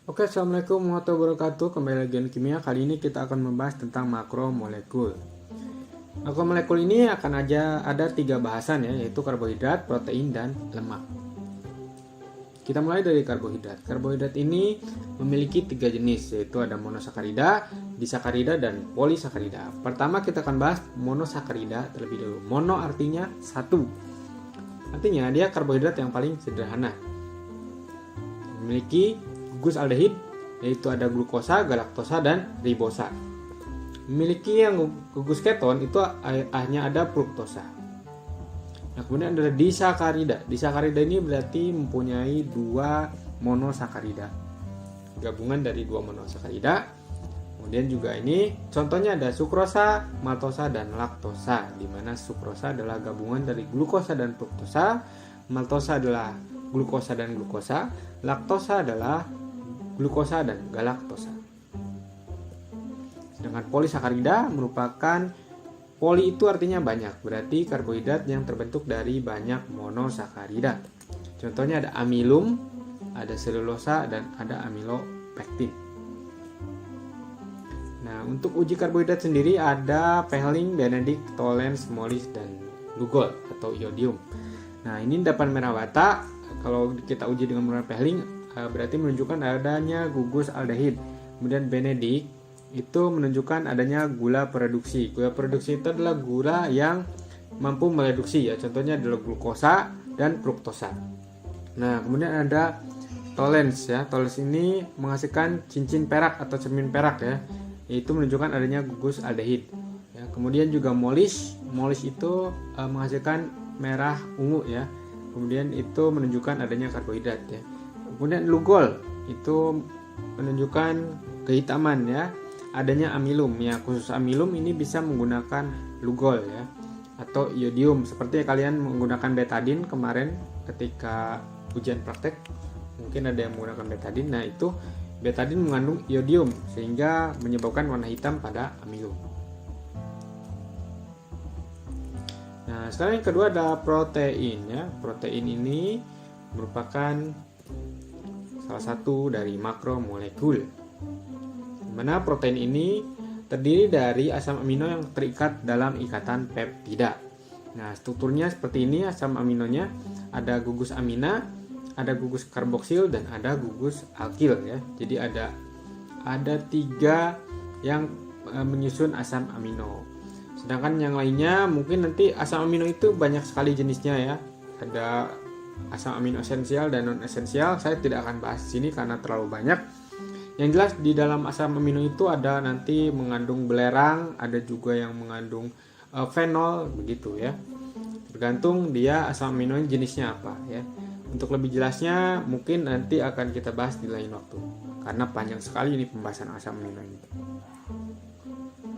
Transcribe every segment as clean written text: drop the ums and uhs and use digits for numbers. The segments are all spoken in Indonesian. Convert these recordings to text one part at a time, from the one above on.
Oke, assalamualaikum warahmatullahi wabarakatuh. Kembali lagi di kimia. Kali ini kita akan membahas tentang makromolekul. Makromolekul ini akan ada 3 bahasan ya, yaitu karbohidrat, protein, dan lemak. Kita mulai dari karbohidrat. Karbohidrat ini memiliki 3 jenis, yaitu ada monosakarida, disakarida, dan polisakarida. Pertama kita akan bahas monosakarida terlebih dahulu. Mono artinya satu. Artinya dia karbohidrat yang paling sederhana. Memiliki gugus aldehid, yaitu ada glukosa, galaktosa, dan ribosa. Memiliki yang gugus keton itu hanya ada fruktosa. Nah, kemudian ada disakarida. Disakarida ini berarti mempunyai 2 monosakarida, gabungan dari 2 monosakarida. Kemudian juga ini contohnya ada sukrosa, maltosa, dan laktosa, di mana sukrosa adalah gabungan dari glukosa dan fruktosa, maltosa adalah glukosa dan glukosa, laktosa adalah glukosa dan galaktosa. Sedangkan polisakarida merupakan, poli itu artinya banyak, berarti karbohidrat yang terbentuk dari banyak monosakarida. Contohnya ada amilum, ada selulosa, dan ada amilopektin. Nah, untuk uji karbohidrat sendiri ada Fehling, Benedict, Tollens, Mollis, dan Lugol atau iodium. Nah, ini endapan merah bata. Kalau kita uji dengan menggunakan Fehling, berarti menunjukkan adanya gugus aldehid. Kemudian Benedict itu menunjukkan adanya gula produksi. Gula produksi itu adalah gula yang mampu mereduksi ya. Contohnya adalah glukosa dan fruktosa. Nah, kemudian ada Tollens ya. Tollens ini menghasilkan cincin perak atau cermin perak ya. Itu menunjukkan adanya gugus aldehid. Ya, kemudian juga Mollis. Mollis itu menghasilkan merah ungu ya. Kemudian itu menunjukkan adanya karbohidrat ya. Kemudian Lugol itu menunjukkan kehitaman ya. Adanya amilum ya, khusus amilum ini bisa menggunakan Lugol ya, atau iodium. Seperti kalian menggunakan betadin kemarin ketika ujian praktek, mungkin ada yang menggunakan betadin. Nah, itu betadin mengandung iodium sehingga menyebabkan warna hitam pada amilum. Nah, sekarang yang kedua ada protein ya. Protein ini merupakan salah satu dari makromolekul. Mana protein ini terdiri dari asam amino yang terikat dalam ikatan peptida. Nah, strukturnya seperti ini. Asam aminonya ada gugus amina, ada gugus karboksil, dan ada gugus alkil ya. Jadi ada 3 yang menyusun asam amino. Sedangkan yang lainnya mungkin nanti asam amino itu banyak sekali jenisnya ya. Ada asam amino esensial dan non esensial. Saya tidak akan bahas di sini karena terlalu banyak. Yang jelas di dalam asam amino itu ada nanti mengandung belerang, ada juga yang mengandung fenol begitu ya. Tergantung dia asam amino jenisnya apa ya. Untuk lebih jelasnya mungkin nanti akan kita bahas di lain waktu karena panjang sekali ini pembahasan asam amino ini.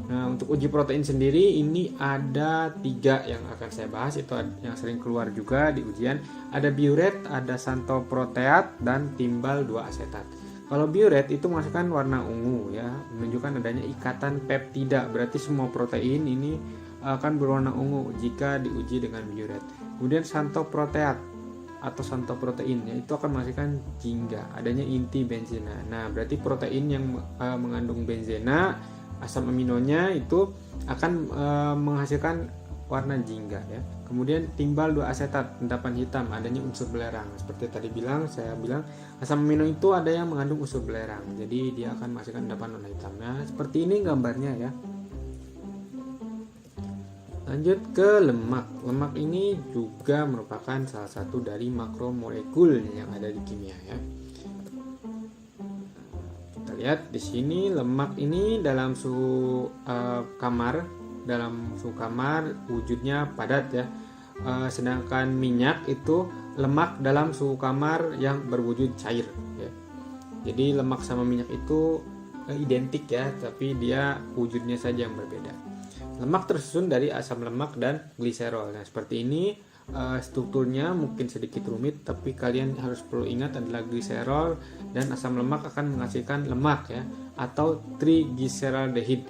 Nah, untuk uji protein sendiri ini ada 3 yang akan saya bahas, itu yang sering keluar juga di ujian. Ada biuret, ada santoproteat, dan timbal 2 asetat. Kalau biuret itu menghasilkan warna ungu ya, menunjukkan adanya ikatan peptida, berarti semua protein ini akan berwarna ungu jika diuji dengan biuret. Kemudian santoproteat atau santoprotein ya, itu akan menghasilkan jingga, adanya inti benzena. Nah, berarti protein yang mengandung benzena, asam aminonya itu akan menghasilkan warna jingga ya. Kemudian timbal 2 asetat, endapan hitam, adanya unsur belerang. Seperti tadi saya bilang asam amino itu ada yang mengandung unsur belerang, jadi dia akan menghasilkan endapan warna hitam. Nah, seperti ini gambarnya ya. Lanjut ke lemak. Lemak ini juga merupakan salah satu dari makromolekul yang ada di kimia ya. Kita lihat di sini lemak ini dalam suhu kamar. Dalam suhu kamar wujudnya padat ya. Sedangkan minyak itu lemak dalam suhu kamar yang berwujud cair ya. Jadi lemak sama minyak itu identik ya, tapi dia wujudnya saja yang berbeda. Lemak tersusun dari asam lemak dan gliserol. Nah, seperti ini strukturnya mungkin sedikit rumit, tapi kalian harus perlu ingat adalah gliserol dan asam lemak akan menghasilkan lemak ya, atau triglyceraldehyde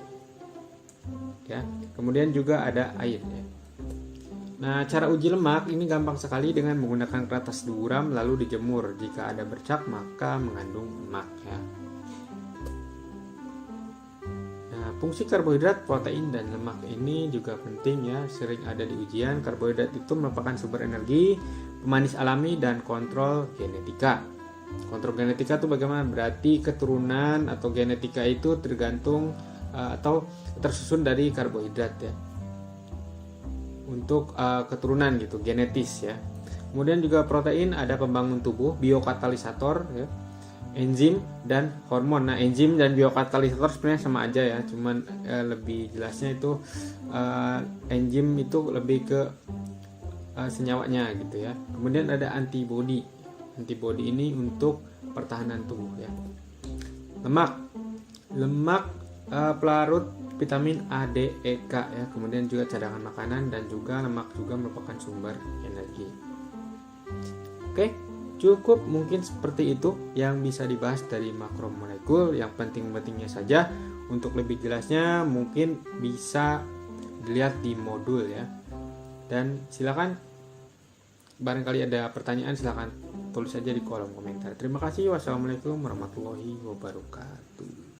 ya. Kemudian juga ada air ya. Nah, cara uji lemak ini gampang sekali dengan menggunakan kertas duram lalu dijemur. Jika ada bercak maka mengandung lemak ya. Nah, fungsi karbohidrat, protein, dan lemak ini juga penting ya. Sering ada di ujian. Karbohidrat itu merupakan sumber energi, pemanis alami, dan kontrol genetika. Kontrol genetika itu bagaimana? Berarti keturunan atau genetika itu tergantung atau tersusun dari karbohidrat ya. Untuk keturunan gitu, genetis ya. Kemudian juga protein ada pembangun tubuh, biokatalisator ya, enzim dan hormon. Nah, enzim dan biokatalisator sebenarnya sama aja ya, cuman lebih jelasnya itu enzim itu lebih ke senyawanya gitu ya. Kemudian ada antibodi. Antibodi ini untuk pertahanan tubuh ya. Lemak pelarut vitamin A, D, E, K ya. Kemudian juga cadangan makanan, dan juga lemak juga merupakan sumber energi. Oke, cukup mungkin seperti itu yang bisa dibahas dari makromolekul. Yang penting-pentingnya saja. Untuk lebih jelasnya mungkin bisa dilihat di modul ya. Dan silakan, barangkali ada pertanyaan silakan tulis saja di kolom komentar. Terima kasih. Wassalamualaikum warahmatullahi wabarakatuh.